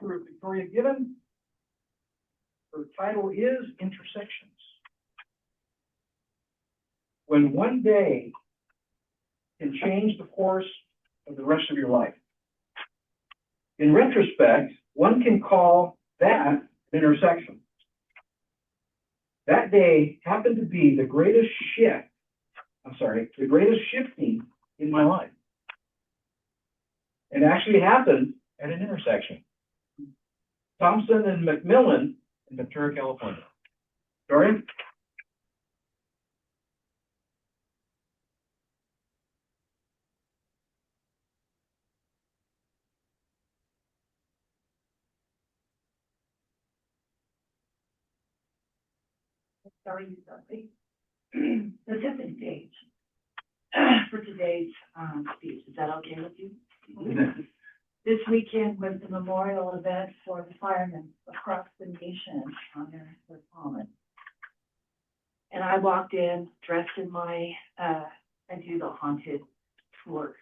for Victoria Gibbon. Her title is Intersections. When one day can change the course of the rest of your life. In retrospect, one can call that an intersection. That day happened to be the greatest shifting in my life. It actually happened at an intersection. Thompson and McMillan in Ventura, California. Dorian? Starting something. The different stage for today's speech. Is that okay with you? This weekend was the memorial event for the firemen across the nation on their fallen. And I walked in dressed in my, I do the haunted tour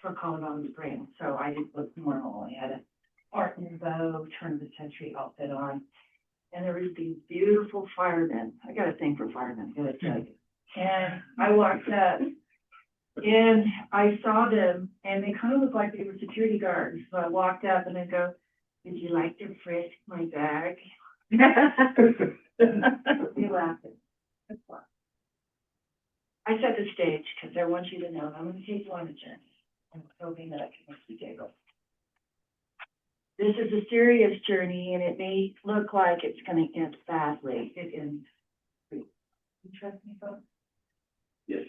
for Colorado Springs. So I didn't look normal. I had an Art Nouveau, turn of the century outfit on. And there was these beautiful firemen. I got a thing for firemen, I gotta tell you. And I walked up and I saw them and they kind of looked like they were security guards. So I walked up and I go, "Would you like to frisk my bag?" They laughed. That's fun. I set the stage because I want you to know I'm going to take you on a journey. I'm hoping that I can make you giggle. This is a serious journey, and it may look like it's going to end badly. It ends. You trust me, folks? Yes.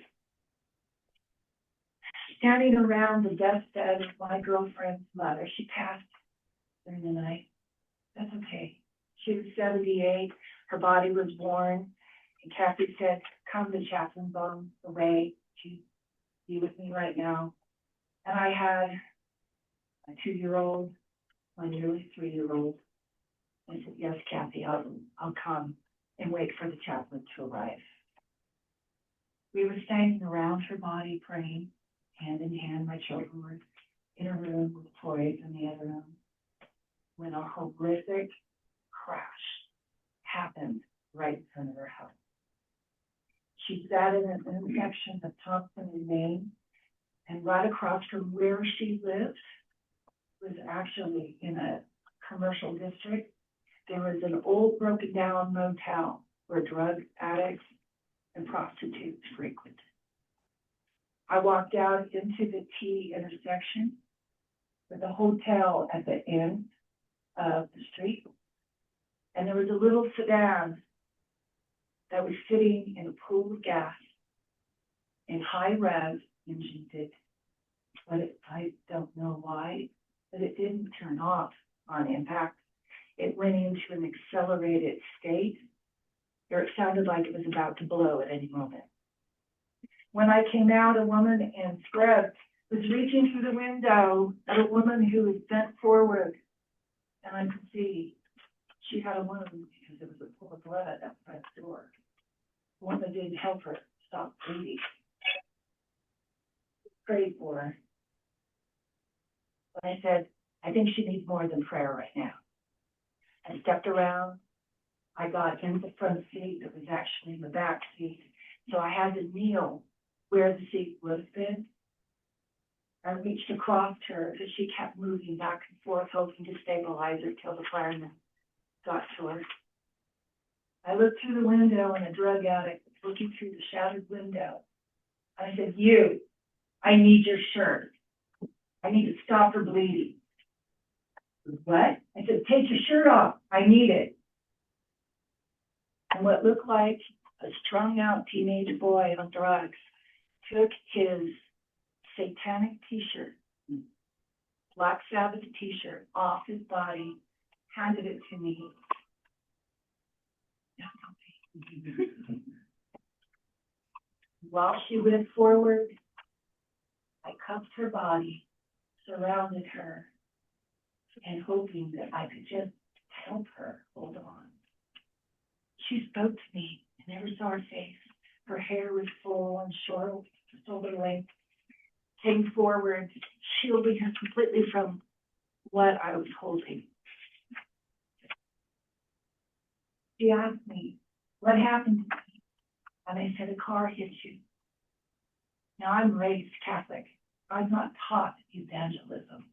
Standing around the deathbed of my girlfriend's mother, she passed during the night. That's okay. She was 78. Her body was worn, and Kathy said, "Come, the chaplain's on the way to be with me right now." And I had a 2-year-old. My nearly 3-year-old. I said, "Yes, Kathy, I'll come and wait for the chaplain to arrive." We were standing around her body praying, hand in hand. My children were in a room with toys in the other room when a horrific crash happened right in front of her house. She sat in an intersection of Thompson and Main, and right across from where she lived was actually in a commercial district. There was an old broken down motel where drug addicts and prostitutes frequented. I walked out into the T intersection with a hotel at the end of the street. And there was a little sedan that was sitting in a pool of gas in high rev engine did, but I don't know why. But it didn't turn off on impact. It went into an accelerated state, or it sounded like it was about to blow at any moment. When I came out, a woman in scrubs was reaching through the window at a woman who was bent forward, and I could see she had a wound because there was a pool of blood outside the door. The woman didn't help her stop bleeding. Prayed for her. But I said, "I think she needs more than prayer right now." I stepped around. I got in the front seat that was actually in the back seat. So I had to kneel where the seat would have been. I reached across her as she kept moving back and forth, hoping to stabilize her till the firemen got to her. I looked through the window and a drug addict was looking through the shattered window. I said, "You, I need your shirt. I need to stop her bleeding." "What?" I said, "Take your shirt off. I need it." And what looked like a strung out teenage boy on drugs took his satanic t-shirt, Black Sabbath t-shirt, off his body, handed it to me. While she went forward, I cuffed her body, surrounded her, and hoping that I could just help her hold on. She spoke to me. I never saw her face. Her hair was full and short, shoulder length. Came forward, shielding her completely from what I was holding. She asked me, what happened to me? And I said, a car hit you. Now, I'm raised Catholic. I'm not taught evangelism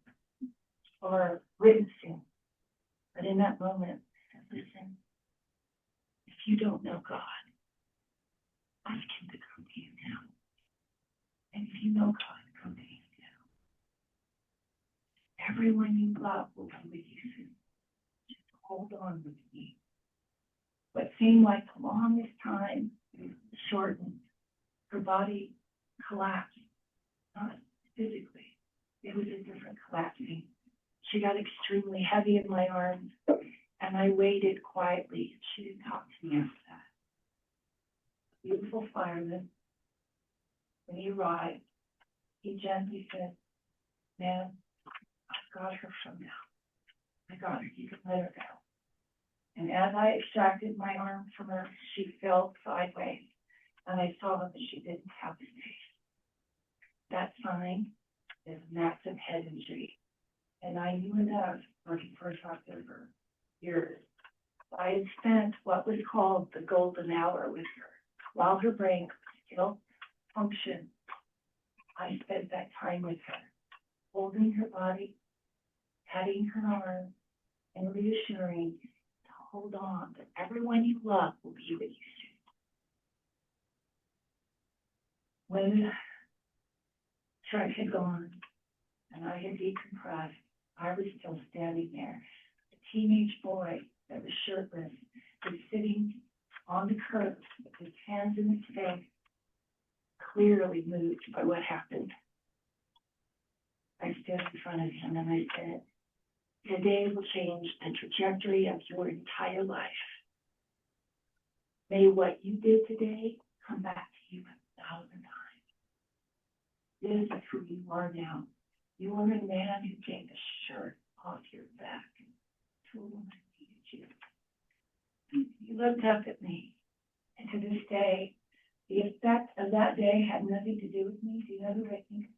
or witnessing. But in that moment, I said, listen, if you don't know God, ask him to come to you now. And if you know God, come to you now. Everyone you love will be with you soon. Just hold on with me. What seemed like the longest time shortened. Her body collapsed, not physically. It was a different collapsing. She got extremely heavy in my arms, and I waited quietly. She didn't talk to me after that. Beautiful fireman. When he arrived, he gently said, "Ma'am, I've got her from now. I got her. You can let her go." And as I extracted my arm from her, she fell sideways, and I saw that she didn't have a face. That sign is massive head injury, and I knew enough working for a doctor for years. I had spent what was called the golden hour with her. While her brain could still function, I spent that time with her, holding her body, patting her arm, and reassuring to hold on, that everyone you love will be with you soon. When the truck had gone and I had decompressed, I was still standing there. A teenage boy that was shirtless was sitting on the curb with his hands in his face, clearly moved by what happened. I stood in front of him and I said, today will change the trajectory of your entire life. May what you did today come back to you 1,000 times. This is who you are now. You are a man who gave a shirt off your back to a woman who needed you. He looked up at me, and to this day, the effect of that day had nothing to do with me. Do you know who I think?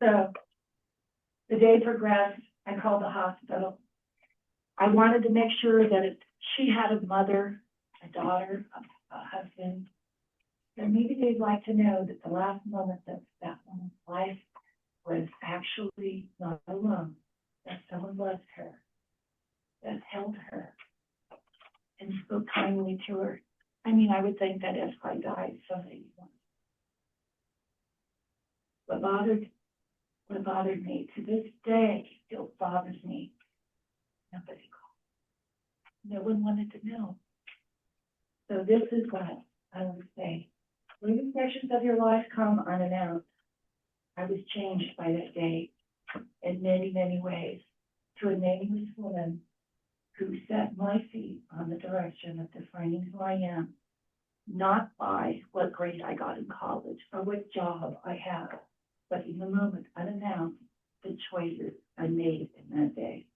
So the day progressed. I called the hospital. I wanted to make sure that if she had a mother, a daughter, a husband, then maybe they'd like to know that the last moments of that woman's life was actually not alone, that someone loved her, that held her, and spoke kindly to her. I mean, I would think that if I died, somebody would. What bothered me to this day still bothers me. Nobody called. No one wanted to know. So this is what I would say. When sections of your life come unannounced, I was changed by that day in many, many ways to a nameless woman who set my feet on the direction of defining who I am, not by what grade I got in college or what job I have, but in the moment, unannounced, the choices I made in that day.